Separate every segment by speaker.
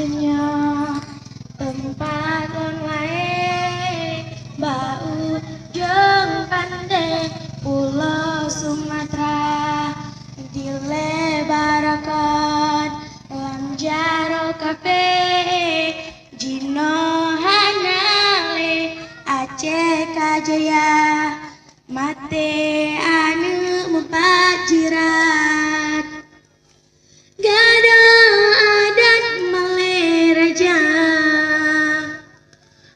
Speaker 1: ajenyo tempat lain bau jeng pandai pulau Sumatera dilebarakan lamjaro kafe jino hanale Aceh kajaya mate anu mupajirat gada adat maleraja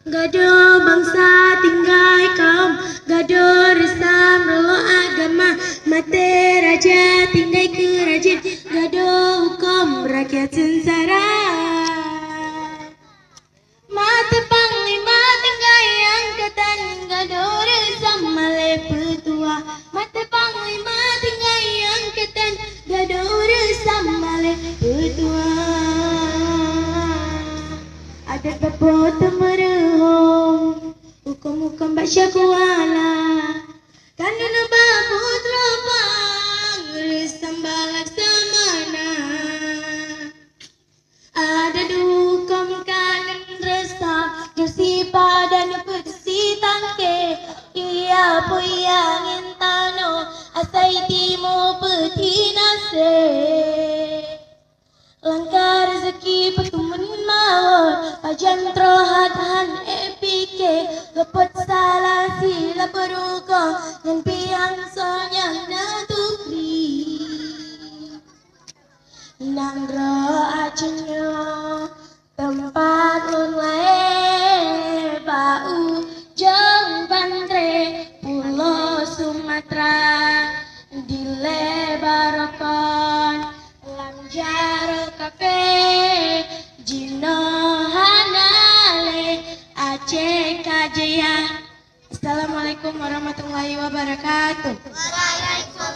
Speaker 1: gado bangsa tinggai kaum gado resam relo agama mate raja tinggai kerajaan gado hukum rakyat sengsara mate panglima tinggai angkatan gado resam male petua mate panglima tinggai angkatan gado resam male petua adat bapak temerehong hukum-hukum baca kuala kanuna babu teropang resam balak semana ada hukum kanan resam jersi padan putsi tangke iya puyang intano asai timo peti nase langkah rezeki petumun mawon pajan trohadhan epike lepot salah sila beruko dan piang sonyang natukri nangro ajenyo tempat lun lae bau jeng bantre pulau Sumatera dilebarakan lamjaro kafe jino hanale Aceh kajaya. Assalamualaikum warahmatullahi wabarakatuh.